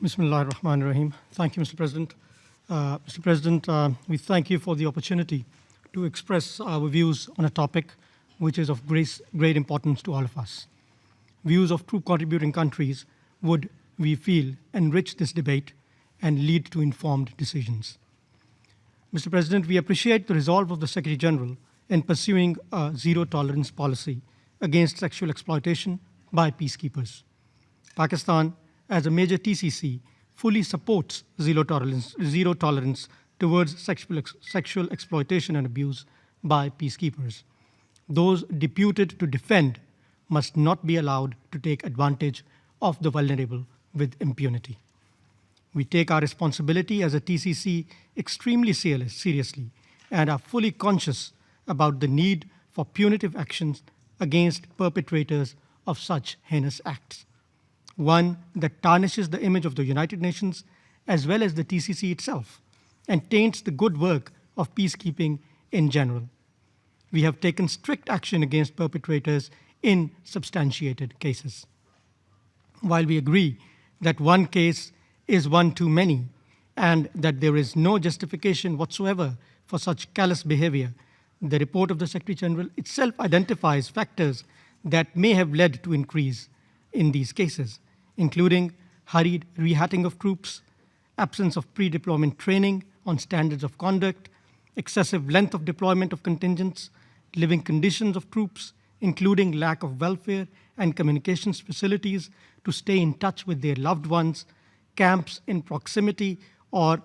Bismillah ar-Rahman ar-Rahim. Thank you, Mr. President. Mr. President, we thank you for the opportunity to express our views on a topic which is of great importance to all of us. Views of troop contributing countries would, we feel, enrich this debate and lead to informed decisions. Mr. President, we appreciate the resolve of the Secretary General in pursuing a zero-tolerance policy against sexual exploitation by peacekeepers. Pakistan, as a major TCC, fully supports zero tolerance towards sexual exploitation and abuse by peacekeepers. Those deputed to defend must not be allowed to take advantage of the vulnerable with impunity. We take our responsibility as a TCC extremely seriously and are fully conscious about the need for punitive actions against perpetrators of such heinous acts. One that tarnishes the image of the United Nations as well as the TCC itself and taints the good work of peacekeeping in general. We have taken strict action against perpetrators in substantiated cases. While we agree that one case is one too many and that there is no justification whatsoever for such callous behavior, the report of the Secretary General itself identifies factors that may have led to increase in these cases, including hurried rehatting of troops, absence of pre-deployment training on standards of conduct, excessive length of deployment of contingents, living conditions of troops, including lack of welfare and communications facilities to stay in touch with their loved ones, camps in proximity or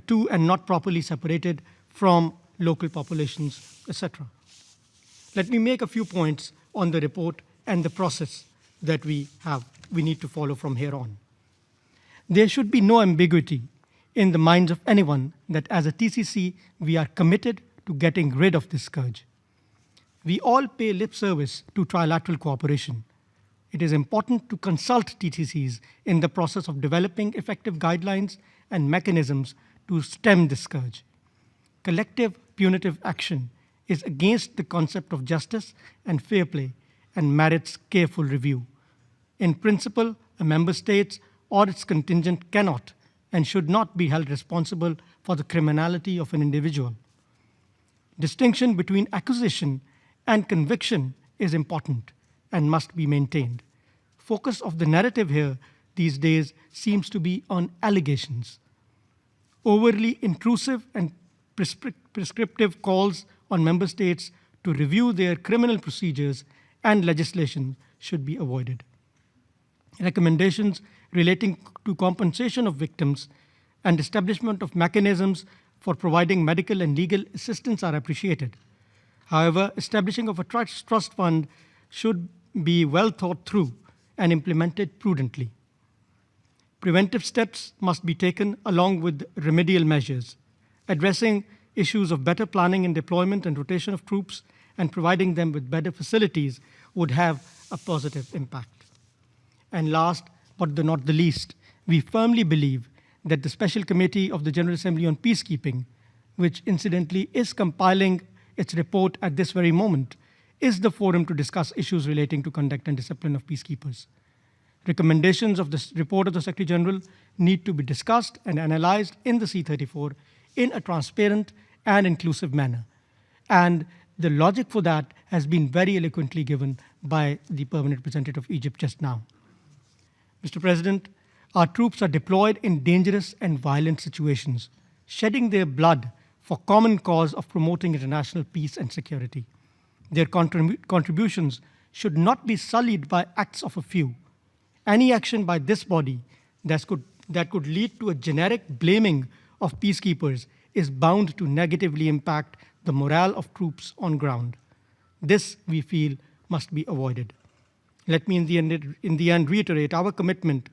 to and not properly separated from local populations, etc. Let me make a few points on the report and the process that we need to follow from here on. There should be no ambiguity in the minds of anyone that as a TCC, we are committed to getting rid of this scourge. We all pay lip service to trilateral cooperation. It is important to consult TCCs in the process of developing effective guidelines and mechanisms to stem this scourge. Collective punitive action is against the concept of justice and fair play and merits careful review. In principle, a member state or its contingent cannot and should not be held responsible for the criminality of an individual. Distinction between accusation and conviction is important and must be maintained. Focus of the narrative here these days seems to be on allegations. Overly intrusive and prescriptive calls on member states to review their criminal procedures and legislation should be avoided. Recommendations relating to compensation of victims and establishment of mechanisms for providing medical and legal assistance are appreciated. However, establishing of a trust fund should be well thought through and implemented prudently. Preventive steps must be taken along with remedial measures. Addressing issues of better planning and deployment and rotation of troops and providing them with better facilities would have a positive impact. And last, but not the least, we firmly believe that the Special Committee of the General Assembly on Peacekeeping, which incidentally is compiling its report at this very moment, is the forum to discuss issues relating to conduct and discipline of peacekeepers. Recommendations of this report of the Secretary General need to be discussed and analyzed in the C34 in a transparent and inclusive manner. And the logic for that has been very eloquently given by the permanent representative of Egypt just now. Mr. President, our troops are deployed in dangerous and violent situations, shedding their blood for common cause of promoting international peace and security. Their contributions should not be sullied by acts of a few. Any action by this body that could lead to a generic blaming of peacekeepers is bound to negatively impact the morale of troops on ground. This, we feel, must be avoided. Let me in the end reiterate our commitment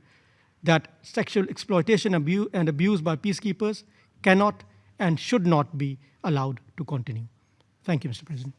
that sexual exploitation and abuse by peacekeepers cannot and should not be allowed to continue. Thank you, Mr. President.